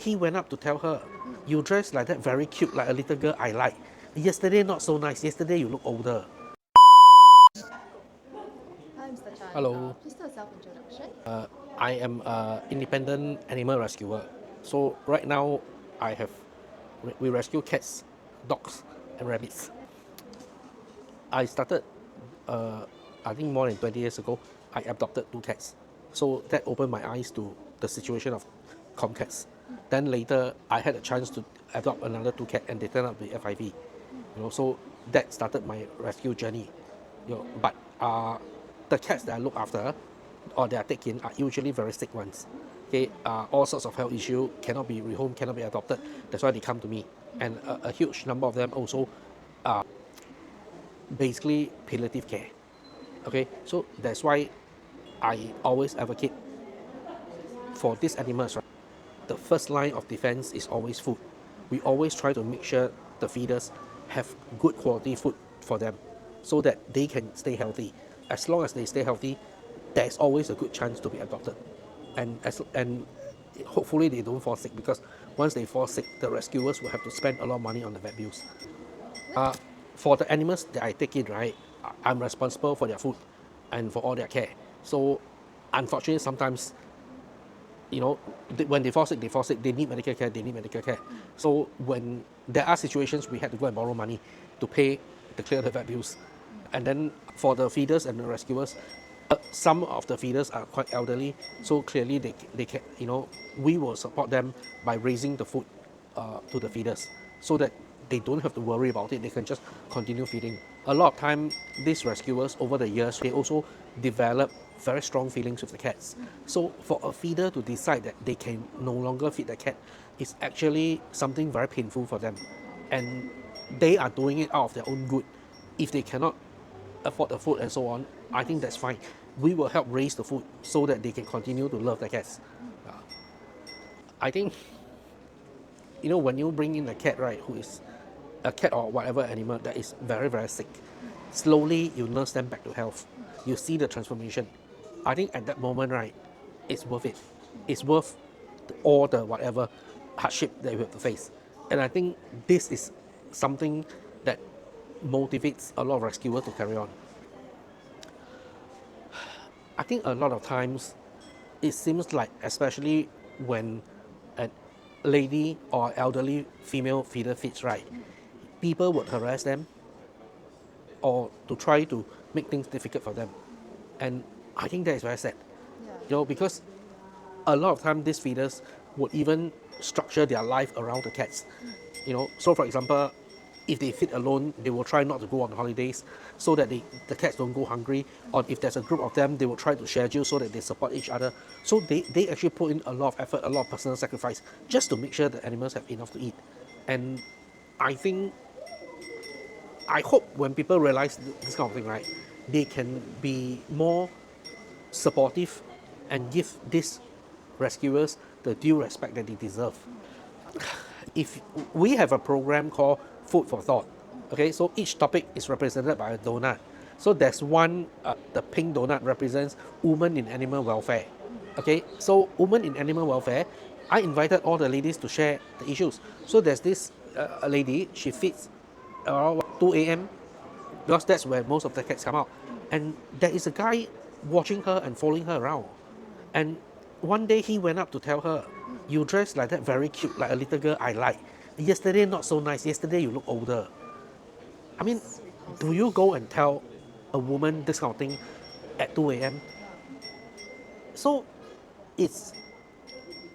He went up to tell her, "You dress like that, very cute, like a little girl I like. Yesterday not so nice. Yesterday you look older." Hi, Mr. Chan. Hello. Please do a self-introduction. I am an independent animal rescuer. So right now, we rescue cats, dogs, and rabbits. I started, I think more than 20 years ago. I adopted 2 cats. So that opened my eyes to the situation of Comcats. Then later, I had a chance to adopt another 2 cats, and they turned out to be FIV. So that started my rescue journey. But the cats that I look after or that I take in are usually very sick ones. Okay, all sorts of health issue, cannot be rehomed, cannot be adopted. That's why they come to me, and a huge number of them also basically palliative care. Okay, so that's why I always advocate for these animals. Right, the first line of defense is always food. We always try to make sure the feeders have good quality food for them so that they can stay healthy. As long as they stay healthy, there's always a good chance to be adopted. And hopefully they don't fall sick, because once they fall sick, the rescuers will have to spend a lot of money on the vet bills. For the animals that I take in, right, I'm responsible for their food and for all their care. So unfortunately, sometimes when they fall sick, they need medical care, So when there are situations we had to go and borrow money to pay to clear the vet bills. And then for the feeders and the rescuers, some of the feeders are quite elderly, so clearly they can, we will support them by raising the food to the feeders so that they don't have to worry about it. They can just continue feeding. A lot of time, these rescuers over the years, they also develop very strong feelings with the cats. So for a feeder to decide that they can no longer feed the cat is actually something very painful for them. And they are doing it out of their own good. If they cannot afford the food and so on, I think that's fine. We will help raise the food so that they can continue to love the cats. I think, when you bring in a cat, right, who is a cat or whatever animal that is very, very sick, slowly you nurse them back to health. You see the transformation. I think at that moment, right, it's worth it. It's worth all the whatever hardship that you have to face. And I think this is something that motivates a lot of rescuers to carry on. I think a lot of times it seems like, especially when a lady or elderly female feeder feeds, right, people would harass them or to try to make things difficult for them. And I think that is very sad. Yeah. Because a lot of time these feeders would even structure their life around the cats. So for example, if they feed alone, they will try not to go on holidays so that the cats don't go hungry. Or if there's a group of them, they will try to schedule so that they support each other. So they actually put in a lot of effort, a lot of personal sacrifice just to make sure the animals have enough to eat. And I think, I hope when people realize this kind of thing, right, they can be more supportive and give these rescuers the due respect that they deserve. If we have a program called Food for Thought, okay, so each topic is represented by a donut. So there's one, the pink donut represents women in animal welfare. Okay, so women in animal welfare, I invited all the ladies to share the issues. So there's this a lady, she feeds around 2 a.m. because that's where most of the cats come out. And there is a guy watching her and following her around. And one day he went up to tell her, "You dress like that, very cute, like a little girl I like. Yesterday not so nice. Yesterday you look older." I mean, do you go and tell a woman this kind of thing at 2 a.m.? So it's,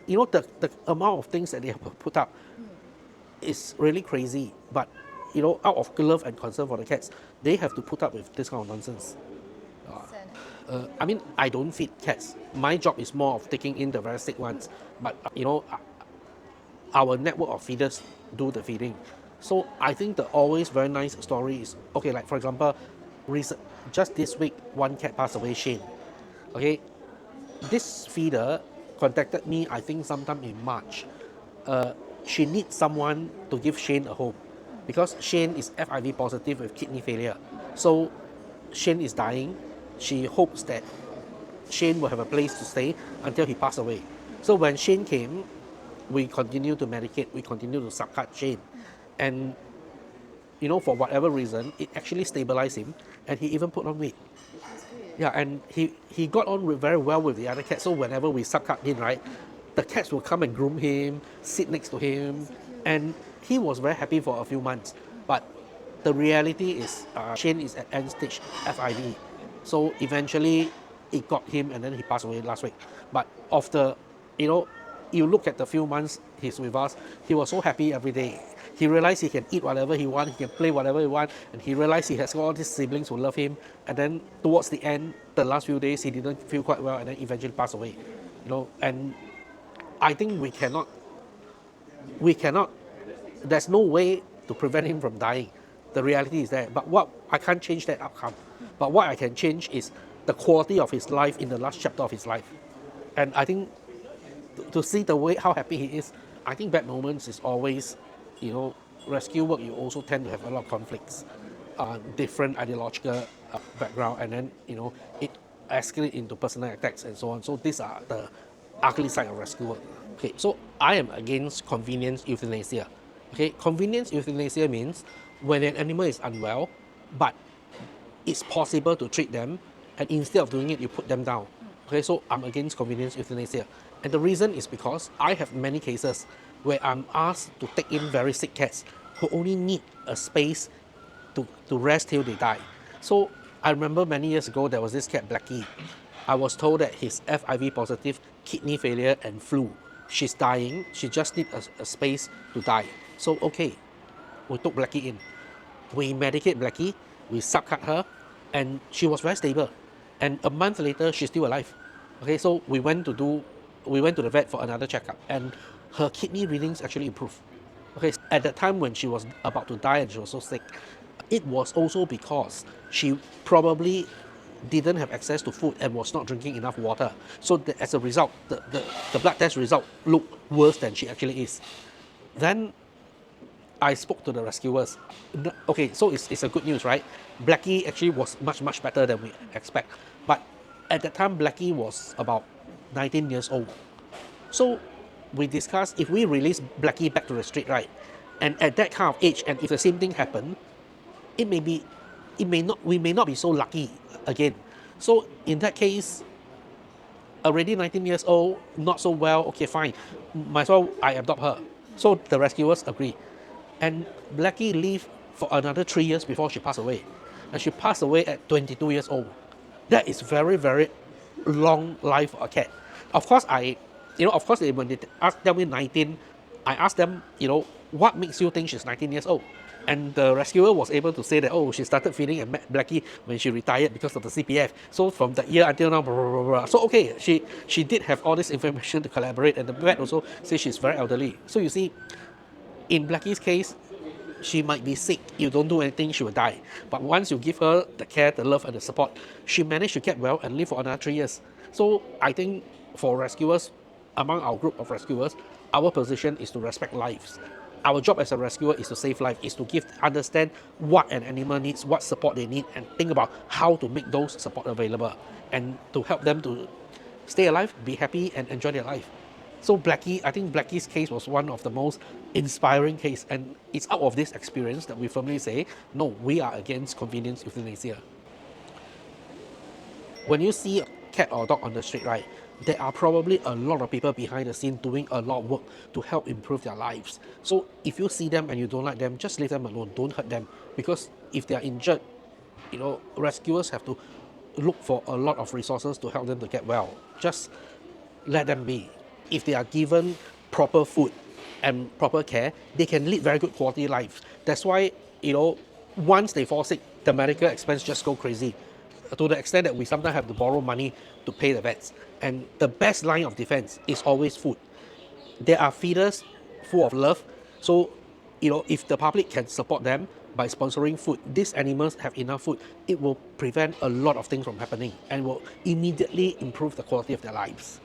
the amount of things that they have put up is really crazy. But, out of love and concern for the cats, they have to put up with this kind of nonsense. I mean, I don't feed cats. My job is more of taking in the very sick ones. But, our network of feeders do the feeding. So I think the always very nice story is, okay, like for example, just this week, one cat passed away, Shane. Okay, this feeder contacted me, I think sometime in March. She needs someone to give Shane a home because Shane is FIV positive with kidney failure. So Shane is dying. She hopes that Shane will have a place to stay until he passed away. So when Shane came, we continue to medicate, we continue to subcut Shane. And, for whatever reason, it actually stabilized him and he even put on weight. That's good. Yeah, and he got on very well with the other cats. So whenever we subcut him, right, the cats will come and groom him, sit next to him, and he was very happy for a few months. But the reality is, Shane is at end stage FIV. So eventually, it got him, and then he passed away last week. But after, you look at the few months he's with us, he was so happy every day. He realized he can eat whatever he wants, he can play whatever he wants, and he realized he has all these siblings who love him. And then towards the end, the last few days, he didn't feel quite well, and then eventually passed away. And I think we cannot, there's no way to prevent him from dying. The reality is there. But I can't change that outcome. But what I can change is the quality of his life in the last chapter of his life. And I think to see the way how happy he is, I think bad moments is always, rescue work, you also tend to have a lot of conflicts, different ideological background, and then, it escalates into personal attacks and so on. So these are the ugly side of rescue work. Okay, so I am against convenience euthanasia. Okay, convenience euthanasia means when an animal is unwell, but it's possible to treat them, and instead of doing it, you put them down. Okay, so I'm against convenience euthanasia. And the reason is because I have many cases where I'm asked to take in very sick cats who only need a space to rest till they die. So I remember many years ago, there was this cat, Blackie. I was told that he's FIV positive, kidney failure, and flu. She's dying, she just needs a space to die. So, okay, we took Blackie in. We medicate Blackie, we subcut her, and she was very stable. And a month later, she's still alive. Okay, so we went to the vet for another checkup, and her kidney readings actually improved. Okay, at that time when she was about to die and she was so sick, it was also because she probably didn't have access to food and was not drinking enough water. So as a result, the blood test result looked worse than she actually is. Then I spoke to the rescuers. Okay, so it's a good news, right? Blackie actually was much better than we expect. But at that time, Blackie was about 19 years old. So we discussed if we release Blackie back to the street, right? And at that kind of age, and if the same thing happened, we may not be so lucky again. So in that case, already 19 years old, not so well, okay, fine. Might as well I adopt her. So the rescuers agree. And Blackie lived for another 3 years before she passed away. And she passed away at 22 years old. That is very, very long life for a cat. Of course, when they tell me 19, I asked them, what makes you think she's 19 years old? And the rescuer was able to say that, she started feeding a Blackie when she retired because of the CPF. So from that year until now, blah, blah, blah. So okay, she did have all this information to collaborate, and the vet also says she's very elderly. So you see, in Blackie's case, she might be sick. You don't do anything, she will die. But once you give her the care, the love, and the support, she managed to get well and live for another 3 years. So I think for rescuers, among our group of rescuers, our position is to respect lives. Our job as a rescuer is to save life, is to understand what an animal needs, what support they need, and think about how to make those support available, and to help them to stay alive, be happy, and enjoy their life. So Blackie, I think Blackie's case was one of the most inspiring case, and it's out of this experience that we firmly say, no, we are against convenience euthanasia. When you see a cat or a dog on the street, right, there are probably a lot of people behind the scene doing a lot of work to help improve their lives. So if you see them and you don't like them, just leave them alone, don't hurt them. Because if they are injured, rescuers have to look for a lot of resources to help them to get well. Just let them be. If they are given proper food and proper care, they can lead very good quality lives. That's why, once they fall sick, the medical expense just go crazy, to the extent that we sometimes have to borrow money to pay the vets. And the best line of defense is always food. There are feeders full of love. So, if the public can support them by sponsoring food, these animals have enough food, it will prevent a lot of things from happening and will immediately improve the quality of their lives.